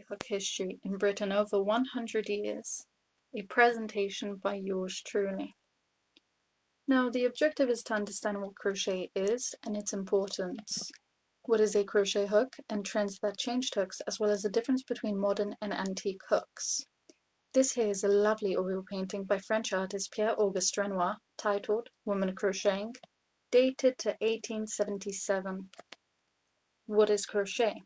Hook History in Britain over 100 years, a presentation by yours truly. Now, the objective is to understand what crochet is and its importance, what is a crochet hook, and trends that changed hooks, as well as the difference between modern and antique hooks. This here is a lovely oil painting by French artist Pierre-Auguste Renoir, titled Woman Crocheting, dated to 1877. What is crochet?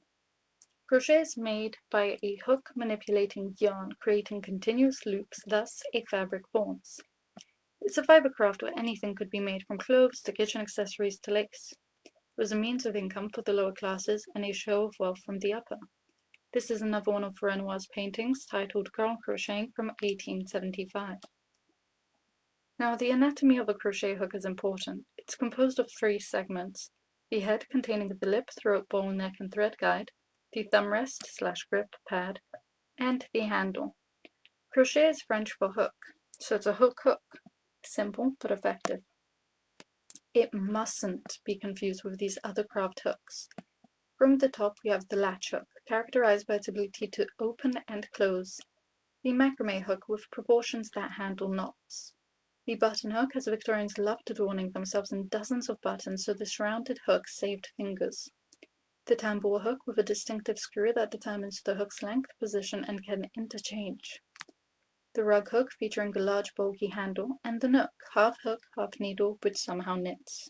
Crochet is made by a hook manipulating yarn, creating continuous loops, thus a fabric forms. It's a fiber craft where anything could be made, from clothes to kitchen accessories to lace. It was a means of income for the lower classes and a show of wealth from the upper. This is another one of Renoir's paintings, titled Girl Crocheting, from 1875. Now, the anatomy of a crochet hook is important. It's composed of 3 segments: the head containing the lip, throat, bowl, neck, and thread guide, the thumb rest / grip pad, and the handle. Crochet is French for hook, so it's a hook. Simple but effective. It mustn't be confused with these other craft hooks. From the top we have the latch hook, characterized by its ability to open and close. The macrame hook, with proportions that handle knots. The button hook, as Victorians loved adorning themselves in dozens of buttons, so this rounded hook saved fingers. The tambour hook, with a distinctive screw that determines the hook's length, position, and can interchange. The rug hook, featuring a large bulky handle, and the nook, half hook, half needle, which somehow knits.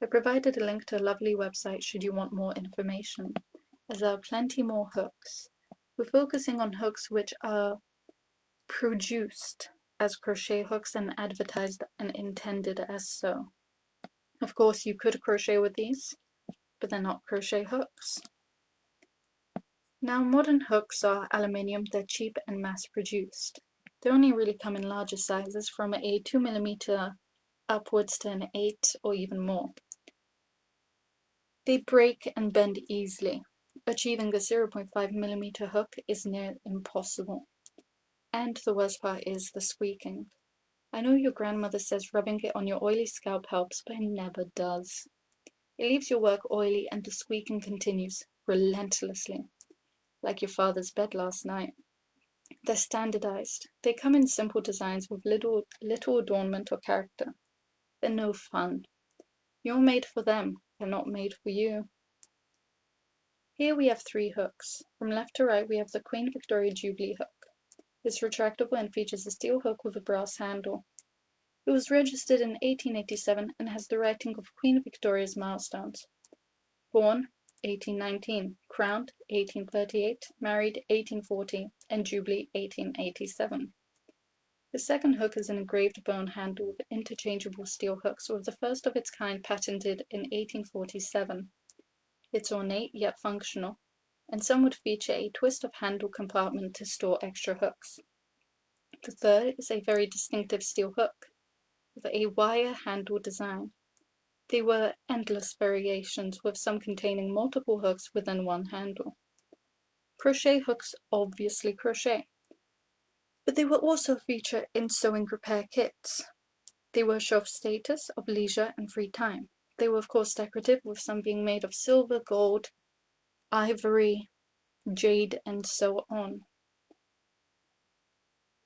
I provided a link to a lovely website should you want more information, as there are plenty more hooks. We're focusing on hooks which are produced as crochet hooks and advertised and intended as so. Of course, you could crochet with these, but they're not crochet hooks. Now, modern hooks are aluminium, they're cheap and mass-produced. They only really come in larger sizes, from a 2mm upwards to an 8 or even more. They break and bend easily. Achieving a 0.5mm hook is near impossible. And the worst part is the squeaking. I know your grandmother says rubbing it on your oily scalp helps, but it never does. It leaves your work oily and the squeaking continues relentlessly, like your father's bed last night. They're standardized. They come in simple designs with little adornment or character. They're no fun. You're made for them. They're not made for you. Here we have 3 hooks. From left to right we have the Queen Victoria Jubilee hook. It's retractable and features a steel hook with a brass handle. It was registered in 1887 and has the writing of Queen Victoria's milestones. Born 1819, crowned 1838, married 1840, and Jubilee 1887. The second hook is an engraved bone handle with interchangeable steel hooks, with the first of its kind patented in 1847. It's ornate yet functional, and some would feature a twist of handle compartment to store extra hooks. The third is a very distinctive steel hook, with a wire handle design. There were endless variations, with some containing multiple hooks within one handle. Crochet hooks obviously crochet, but they will also feature in sewing repair kits. They were a show of status, of leisure, and free time. They were of course decorative, with some being made of silver, gold, ivory, jade, and so on.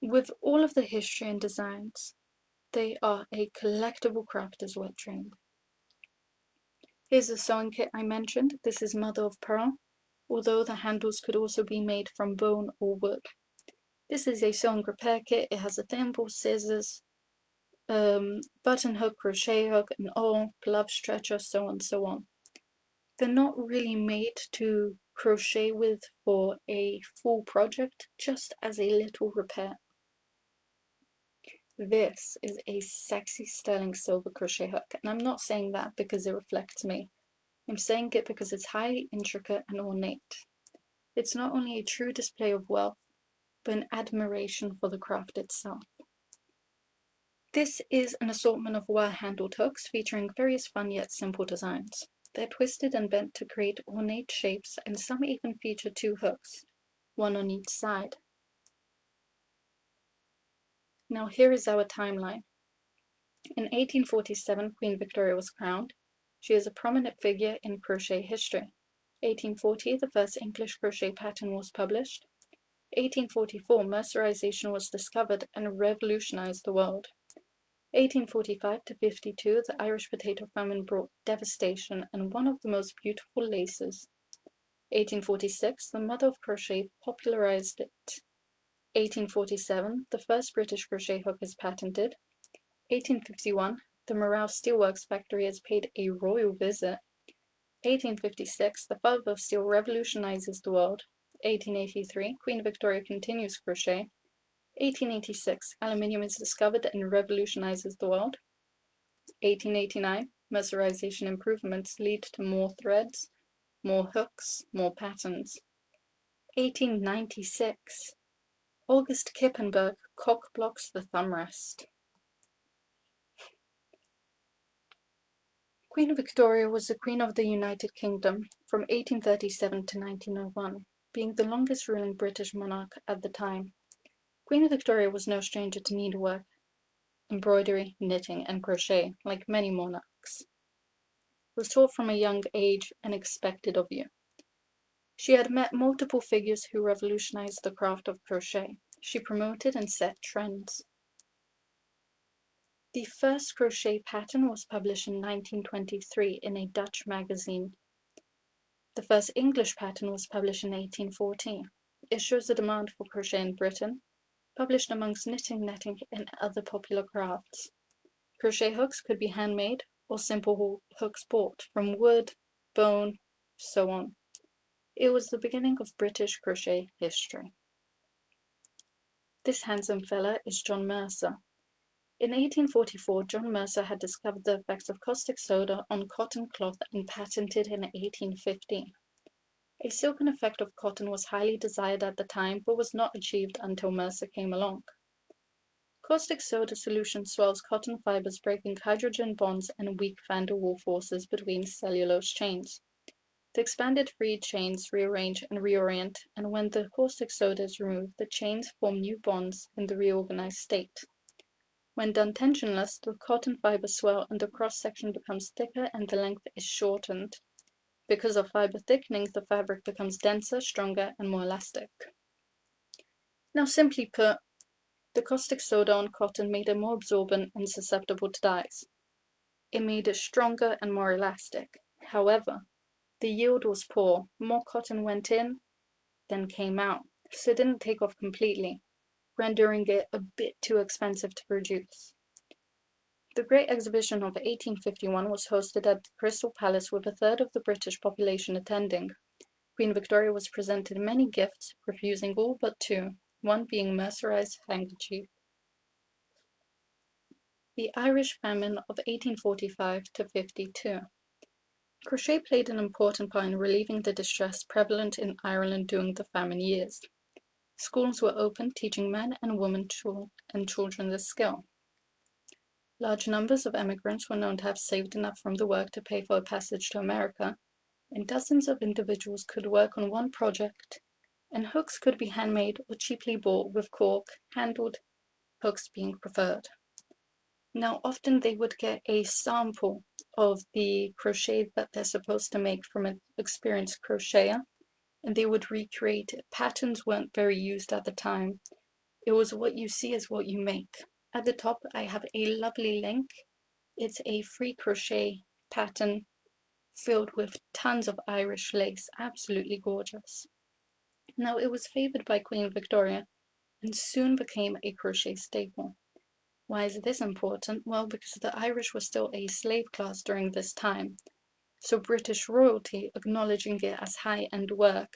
With all of the history and designs, they are a collectible craft as wet dream. Here's the sewing kit I mentioned. This is mother of pearl, although the handles could also be made from bone or wood. This is a sewing repair kit. It has a thimble, scissors, button hook, crochet hook, an awl, glove stretcher, so on and so on. They're not really made to crochet with for a full project, just as a little repair. This is a sexy sterling silver crochet hook, and I'm not saying that because it reflects me. I'm saying it because it's highly intricate and ornate. It's not only a true display of wealth, but an admiration for the craft itself. This is an assortment of wire-handled hooks featuring various fun yet simple designs. They're twisted and bent to create ornate shapes, and some even feature 2 hooks, one on each side. Now here is our timeline. In 1847, Queen Victoria was crowned. She is a prominent figure in crochet history. 1840, the first English crochet pattern was published. 1844, mercerization was discovered and revolutionized the world. 1845 to 52, the Irish potato famine brought devastation and one of the most beautiful laces. 1846, the mother of crochet popularized it. 1847, the first British crochet hook is patented. 1851, the Morale Steelworks factory is paid a royal visit. 1856, the father of steel revolutionizes the world. 1883, Queen Victoria continues crochet. 1886, aluminium is discovered and revolutionizes the world. 1889, mercerization improvements lead to more threads, more hooks, more patterns. 1896, August Kippenberg cock-blocks the thumb rest. Queen Victoria was the Queen of the United Kingdom from 1837 to 1901, being the longest ruling British monarch at the time. Queen Victoria was no stranger to needlework, embroidery, knitting, and crochet, like many monarchs. Was taught from a young age and expected of you. She had met multiple figures who revolutionized the craft of crochet. She promoted and set trends. The first crochet pattern was published in 1923 in a Dutch magazine. The first English pattern was published in 1814. It shows the demand for crochet in Britain, published amongst knitting, netting, and other popular crafts. Crochet hooks could be handmade or simple hooks bought from wood, bone, so on. It was the beginning of British crochet history. This handsome fella is John Mercer. In 1844, John Mercer had discovered the effects of caustic soda on cotton cloth and patented in 1850. A silken effect of cotton was highly desired at the time, but was not achieved until Mercer came along. Caustic soda solution swells cotton fibers, breaking hydrogen bonds and weak van der Waals forces between cellulose chains. The expanded free chains rearrange and reorient, and when the caustic soda is removed, the chains form new bonds in the reorganized state. When done tensionless, the cotton fibers swell and the cross-section becomes thicker and the length is shortened. Because of fiber thickening, the fabric becomes denser, stronger, and more elastic. Now, simply put, the caustic soda on cotton made it more absorbent and susceptible to dyes. It made it stronger and more elastic. However, the yield was poor. More cotton went in than came out, so it didn't take off completely, rendering it a bit too expensive to produce. The Great Exhibition of 1851 was hosted at the Crystal Palace with a third of the British population attending. Queen Victoria was presented many gifts, refusing all but two, one being mercerized handkerchief. The Irish famine of 1845 to 52. Crochet played an important part in relieving the distress prevalent in Ireland during the famine years. Schools were opened, teaching men and women and children the skill. Large numbers of emigrants were known to have saved enough from the work to pay for a passage to America, and dozens of individuals could work on one project, and hooks could be handmade or cheaply bought with cork, handled hooks being preferred. Now, often they would get a sample of the crochet that they're supposed to make from an experienced crocheter, and they would recreate it. Patterns weren't very used at the time. It was what you see is what you make. At the top, I have a lovely link. It's a free crochet pattern filled with tons of Irish lace, absolutely gorgeous. Now, it was favored by Queen Victoria and soon became a crochet staple. Why is this important? Well, because the Irish were still a slave class during this time, so British royalty acknowledging it as high-end work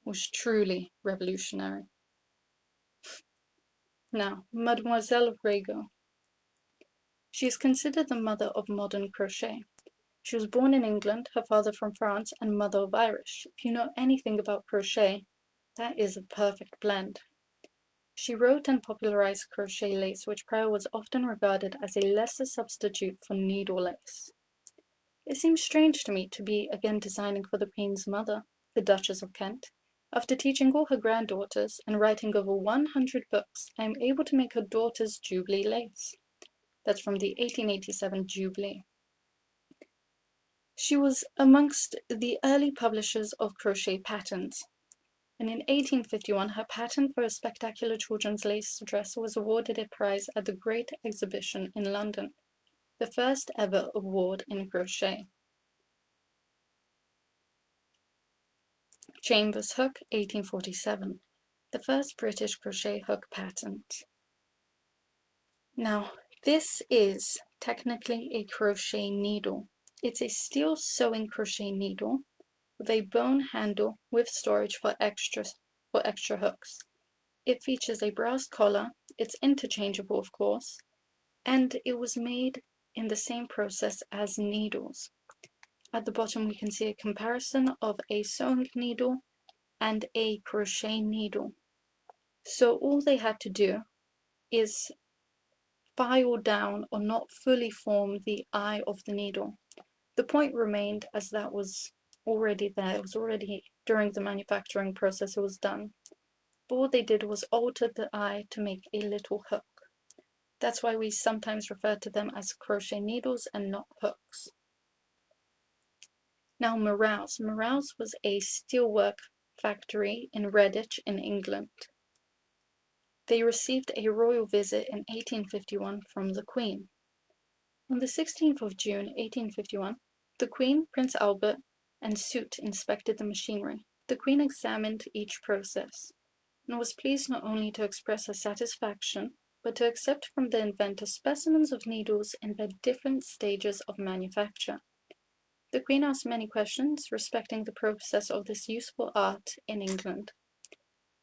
was truly revolutionary. Now, Mademoiselle Rego. She is considered the mother of modern crochet. She was born in England, her father from France, and mother of Irish. If you know anything about crochet, that is a perfect blend. She wrote and popularized crochet lace, which prior was often regarded as a lesser substitute for needle lace. It seems strange to me to be again designing for the Queen's mother, the Duchess of Kent. After teaching all her granddaughters and writing over 100 books, I am able to make her daughter's Jubilee lace. That's from the 1887 Jubilee. She was amongst the early publishers of crochet patterns, and in 1851 her pattern for a spectacular children's lace dress was awarded a prize at the Great Exhibition in London, the first ever award in crochet. Chambers hook, 1847, the first British crochet hook patent. Now, this is technically a crochet needle. It's a steel sewing crochet needle with a bone handle with storage for extra hooks. It features a brass collar, it's interchangeable of course, and it was made in the same process as needles. At the bottom we can see a comparison of a sewing needle and a crochet needle. So all they had to do is file down or not fully form the eye of the needle. The point remained as that was already there, it was already during the manufacturing process it was done. But all they did was alter the eye to make a little hook. That's why we sometimes refer to them as crochet needles and not hooks. Now Morals. Morals was a steelwork factory in Redditch in England. They received a royal visit in 1851 from the Queen. On the 16th of June 1851, the Queen, Prince Albert, and Soot inspected the machinery. The Queen examined each process and was pleased not only to express her satisfaction, but to accept from the inventor specimens of needles in their different stages of manufacture. The Queen asked many questions respecting the process of this useful art in England,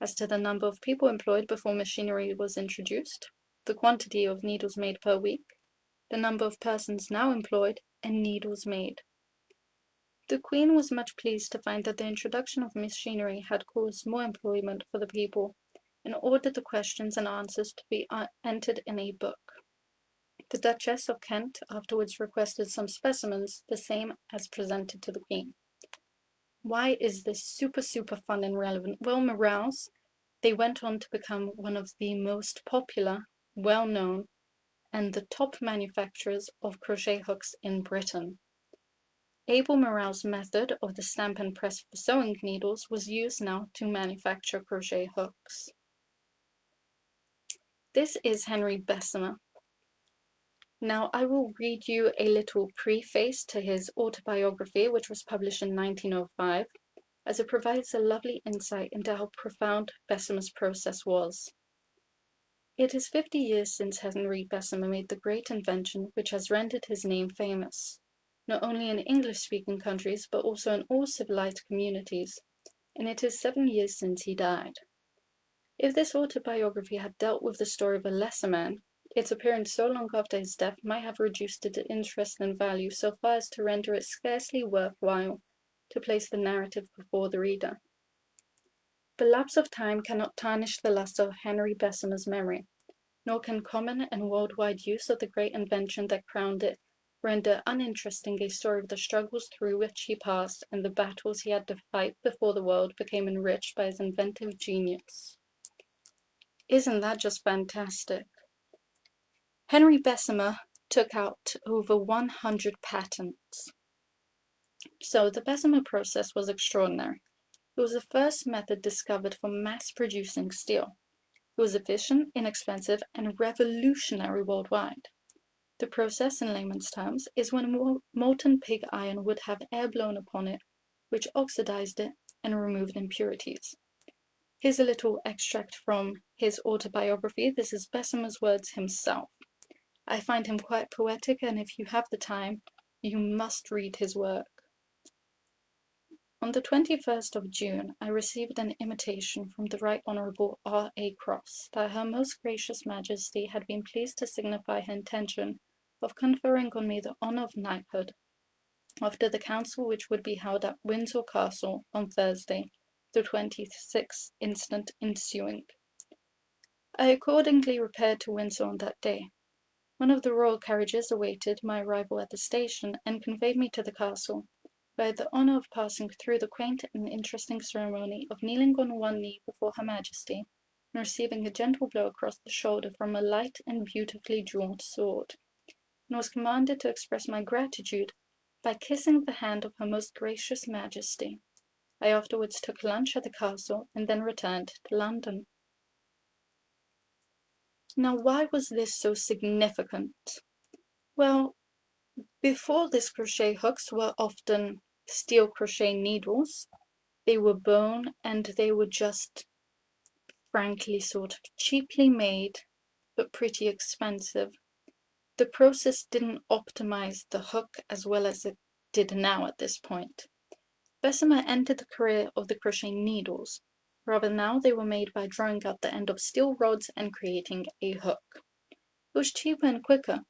as to the number of people employed before machinery was introduced, the quantity of needles made per week, the number of persons now employed, and needles made. The Queen was much pleased to find that the introduction of machinery had caused more employment for the people, and ordered the questions and answers to be entered in a book. The Duchess of Kent afterwards requested some specimens, the same as presented to the Queen. Why is this super fun and relevant? Well, Morals, they went on to become one of the most popular, well-known, and the top manufacturers of crochet hooks in Britain. Abel Moral's method of the stamp and press for sewing needles was used now to manufacture crochet hooks. This is Henry Bessemer. Now I will read you a little preface to his autobiography, which was published in 1905, as it provides a lovely insight into how profound Bessemer's process was. It is 50 years since Henry Bessemer made the great invention which has rendered his name famous, not only in English-speaking countries, but also in all civilized communities, and it is 7 years since he died. If this autobiography had dealt with the story of a lesser man, its appearance so long after his death might have reduced it in interest and value so far as to render it scarcely worthwhile to place the narrative before the reader. The lapse of time cannot tarnish the luster of Henry Bessemer's memory, nor can common and worldwide use of the great invention that crowned it render uninteresting a story of the struggles through which he passed and the battles he had to fight before the world became enriched by his inventive genius. Isn't that just fantastic? Henry Bessemer took out over 100 patents. So the Bessemer process was extraordinary. It was the first method discovered for mass-producing steel. It was efficient, inexpensive, and revolutionary worldwide. The process, in layman's terms, is when molten pig iron would have air blown upon it, which oxidized it and removed impurities. Here's a little extract from his autobiography. This is Bessemer's words himself. I find him quite poetic, and if you have the time, you must read his work. On the 21st of June, I received an intimation from the Right Honourable R.A. Cross that Her Most Gracious Majesty had been pleased to signify her intention of conferring on me the honour of knighthood, after the council which would be held at Windsor Castle on Thursday, the 26th instant ensuing. I accordingly repaired to Windsor on that day. One of the royal carriages awaited my arrival at the station and conveyed me to the castle, where I had the honour of passing through the quaint and interesting ceremony of kneeling on one knee before Her Majesty and receiving a gentle blow across the shoulder from a light and beautifully drawn sword, and was commanded to express my gratitude by kissing the hand of Her Most Gracious Majesty. I afterwards took lunch at the castle and then returned to London. Now, why was this so significant? Well, before this, crochet hooks were often steel crochet needles. They were bone and they were just, frankly, sort of cheaply made, but pretty expensive. The process didn't optimize the hook as well as it did now at this point. Bessemer entered the career of the crochet needles. Rather now they were made by drawing out the end of steel rods and creating a hook. It was cheaper and quicker.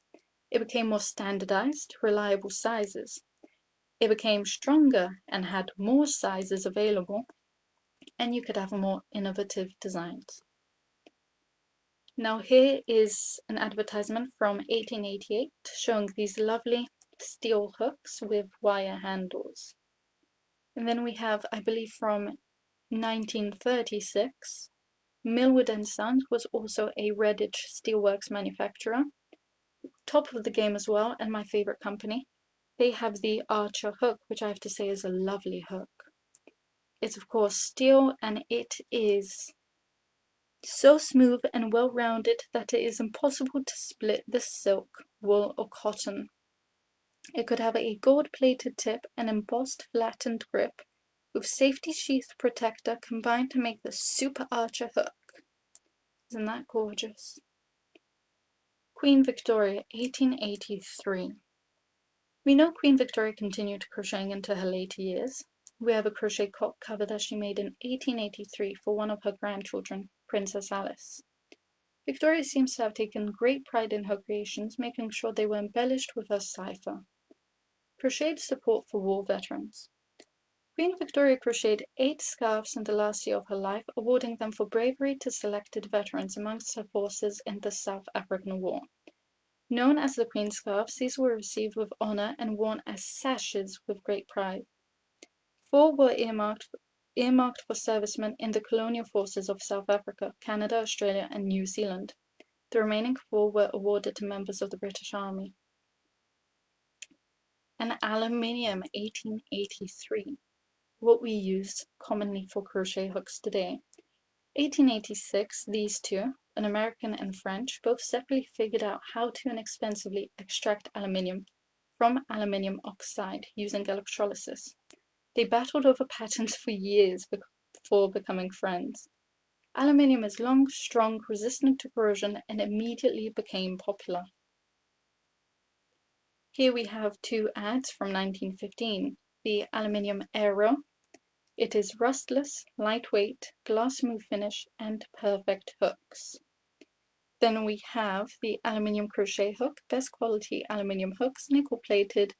It became more standardized, reliable sizes. It became stronger and had more sizes available, and you could have more innovative designs. Now here is an advertisement from 1888 showing these lovely steel hooks with wire handles. And then we have, I believe, from 1936, Millwood & Sons was also a Redditch steelworks manufacturer. Top of the game as well, and my favorite company. They have the Archer hook, which I have to say is a lovely hook. It's of course steel, and it is so smooth and well-rounded that it is impossible to split the silk, wool, or cotton. It could have a gold-plated tip and embossed flattened grip, with safety sheath protector combined to make the Super Archer hook. Isn't that gorgeous? Queen Victoria, 1883. We know Queen Victoria continued crocheting into her later years. We have a crochet cover that she made in 1883 for one of her grandchildren, Princess Alice. Victoria seems to have taken great pride in her creations, making sure they were embellished with her cipher. Crocheted support for war veterans. Queen Victoria crocheted 8 scarves in the last year of her life, awarding them for bravery to selected veterans amongst her forces in the South African War. Known as the Queen's scarves, these were received with honor and worn as sashes with great pride. 4 were earmarked for servicemen in the colonial forces of South Africa, Canada, Australia, and New Zealand. The remaining 4 were awarded to members of the British Army. An aluminium, 1883. What we use commonly for crochet hooks today. 1886, these two, an American and French, both separately figured out how to inexpensively extract aluminium from aluminium oxide using electrolysis. They battled over patents for years before becoming friends. Aluminium is long, strong, resistant to corrosion, and immediately became popular. Here we have 2 ads from 1915. The aluminium Aero. It is rustless, lightweight, glass smooth finish, and perfect hooks. Then we have the aluminium crochet hook, best quality aluminium hooks, nickel plated,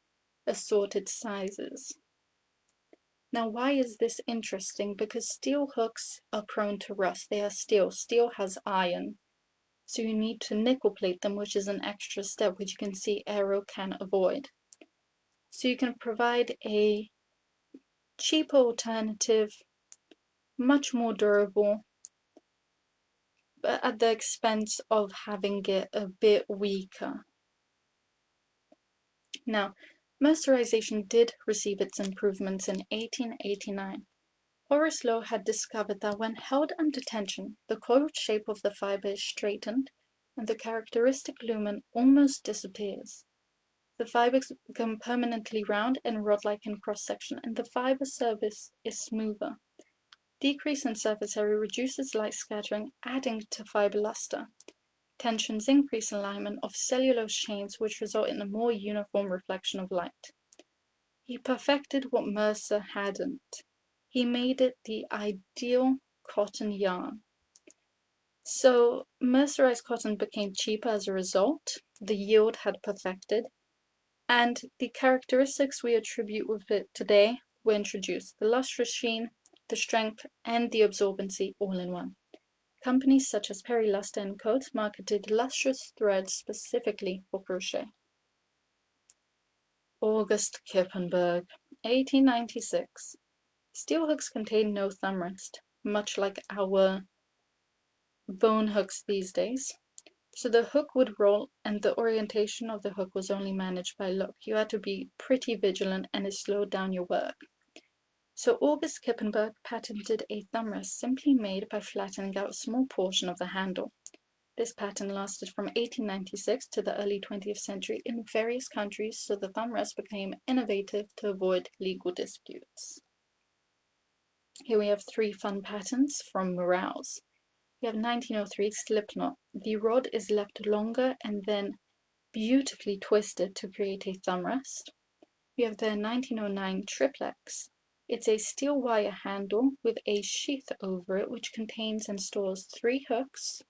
assorted sizes. Now, why is this interesting? Because steel hooks are prone to rust. They are steel. Steel has iron. So you need to nickel plate them, which is an extra step, which you can see Aero can avoid. So you can provide a cheaper alternative, much more durable, but at the expense of having it a bit weaker. Now, mercerization did receive its improvements in 1889. Horace Lowe had discovered that when held under tension, the coiled shape of the fiber is straightened and the characteristic lumen almost disappears. The fibers become permanently round and rod-like in cross-section, and the fiber surface is smoother. Decrease in surface area reduces light scattering, adding to fiber luster. Tensions increase alignment of cellulose chains, which result in a more uniform reflection of light. He perfected what Mercer hadn't. He made it the ideal cotton yarn. So mercerized cotton became cheaper as a result, the yield had perfected, and the characteristics we attribute with it today were introduced: the lustrous sheen, the strength, and the absorbency all in one. Companies such as Perry Luster & Coates marketed lustrous threads specifically for crochet. August Kippenberg, 1896. Steel hooks contain no thumb rest, much like our bone hooks these days. So the hook would roll, and the orientation of the hook was only managed by luck. You had to be pretty vigilant, and it slowed down your work. So August Kippenberg patented a thumb rest simply made by flattening out a small portion of the handle. This patent lasted from 1896 to the early 20th century in various countries, so the thumb rest became innovative to avoid legal disputes. Here we have 3 fun patents from Morales. We have 1903 Slipknot. The rod is left longer and then beautifully twisted to create a thumb rest. We have the 1909 Triplex. It's a steel wire handle with a sheath over it which contains and stores 3 hooks.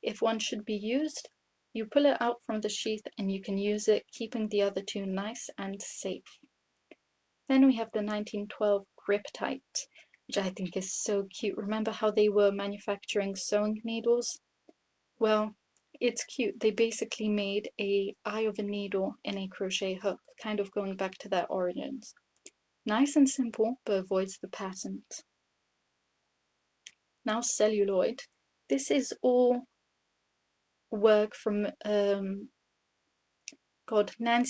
If one should be used, you pull it out from the sheath and you can use it, keeping the other 2 nice and safe. Then we have the 1912 Grip Tight, which I think is so cute. Remember how they were manufacturing sewing needles? Well, it's cute. They basically made an eye of a needle in a crochet hook, kind of going back to their origins. Nice and simple, but avoids the patent. Now celluloid. This is all work from Nancy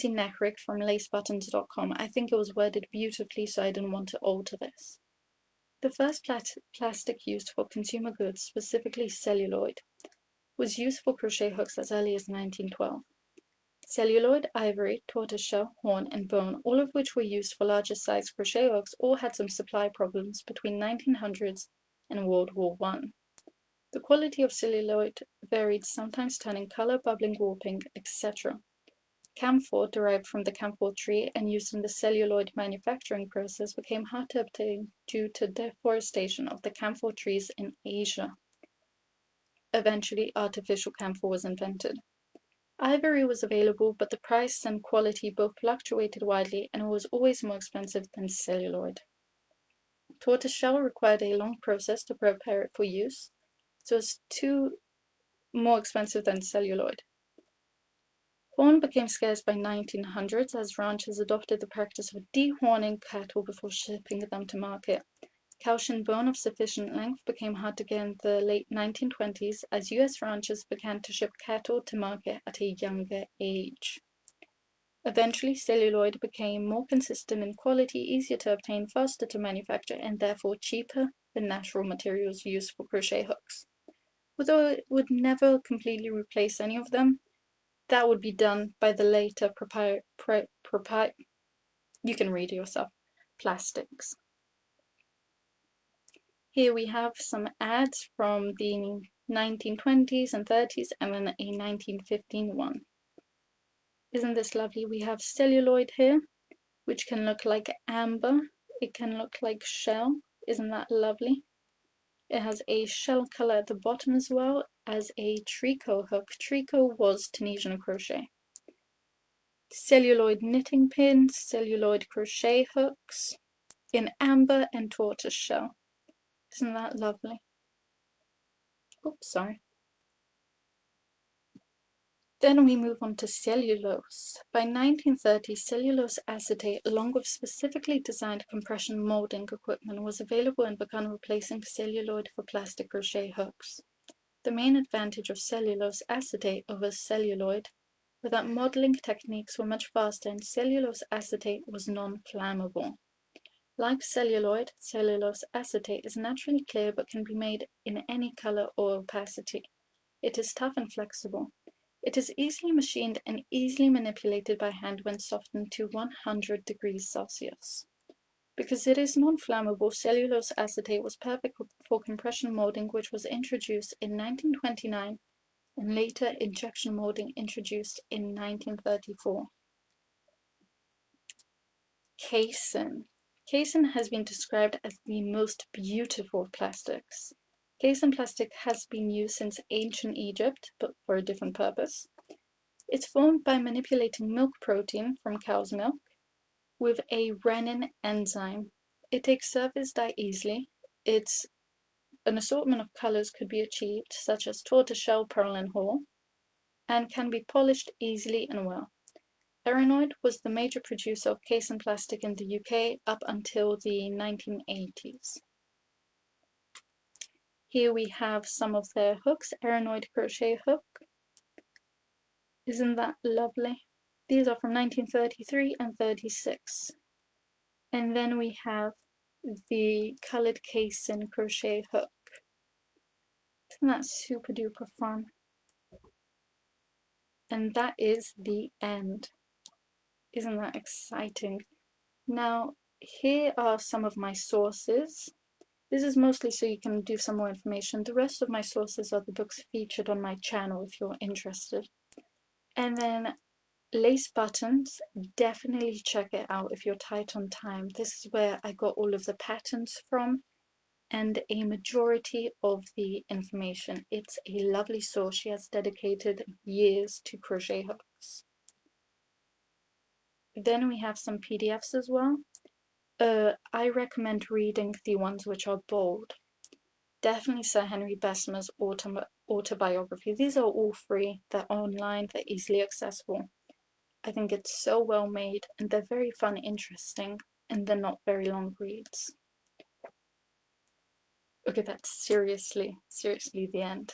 Neckrick from lacebuttons.com. I think it was worded beautifully, so I didn't want to alter this. The first plastic used for consumer goods, specifically celluloid, was used for crochet hooks as early as 1912. Celluloid, ivory, tortoiseshell, horn, and bone, all of which were used for larger sized crochet hooks, all had some supply problems between 1900s and World War I. The quality of celluloid varied, sometimes turning color, bubbling, warping, etc. Camphor, derived from the camphor tree and used in the celluloid manufacturing process, became hard to obtain due to deforestation of the camphor trees in Asia. Eventually, artificial camphor was invented. Ivory was available, but the price and quality both fluctuated widely, and it was always more expensive than celluloid. Tortoiseshell required a long process to prepare it for use, so it's more expensive than celluloid. Horn became scarce by 1900s as ranchers adopted the practice of dehorning cattle before shipping them to market. Cowshin bone of sufficient length became hard to get in the late 1920s as U.S. ranchers began to ship cattle to market at a younger age. Eventually, celluloid became more consistent in quality, easier to obtain, faster to manufacture, and therefore cheaper than natural materials used for crochet hooks. Although it would never completely replace any of them, that would be done by the later you can read yourself, plastics. Here we have some ads from the 1920s and 30s and then a 1915 one. Isn't this lovely? We have celluloid here, which can look like amber. It can look like shell. Isn't that lovely? It has a shell color at the bottom as well as a tricot hook. Tricot was Tunisian crochet. Celluloid knitting pins, celluloid crochet hooks in amber and tortoise shell. Isn't that lovely? Oops, sorry. Then we move on to cellulose. By 1930, cellulose acetate, along with specifically designed compression molding equipment, was available and began replacing celluloid for plastic crochet hooks. The main advantage of cellulose acetate over celluloid was that modeling techniques were much faster and cellulose acetate was non-flammable. Like celluloid, cellulose acetate is naturally clear but can be made in any color or opacity. It is tough and flexible. It is easily machined and easily manipulated by hand when softened to 100 degrees Celsius. Because it is non-flammable, cellulose acetate was perfect for compression molding, which was introduced in 1929, and later injection molding introduced in 1934. Casein. Casein has been described as the most beautiful of plastics. Casein plastic has been used since ancient Egypt, but for a different purpose. It's formed by manipulating milk protein from cow's milk with a rennin enzyme. It takes surface dye easily. An assortment of colors could be achieved, such as tortoiseshell, pearl, and haw, and can be polished easily and well. Erinoid was the major producer of casein plastic in the UK up until the 1980s. Here we have some of their hooks. Erinoid crochet hook. Isn't that lovely? These are from 1933 and 36. And then we have the coloured casing crochet hook. Isn't that super duper fun? And that is the end. Isn't that exciting? Now, here are some of my sources. This is mostly so you can do some more information. The rest of my sources are the books featured on my channel if you're interested. And then lace buttons, definitely check it out if you're tight on time. This is where I got all of the patterns from and a majority of the information. It's a lovely source. She has dedicated years to crochet hooks. Then we have some PDFs as well. I recommend reading the ones which are bold. Definitely Sir Henry Bessemer's autobiography. These are all free, they're online, they're easily accessible. I think it's so well made and they're very fun, interesting, and they're not very long reads. Okay, that's seriously the end.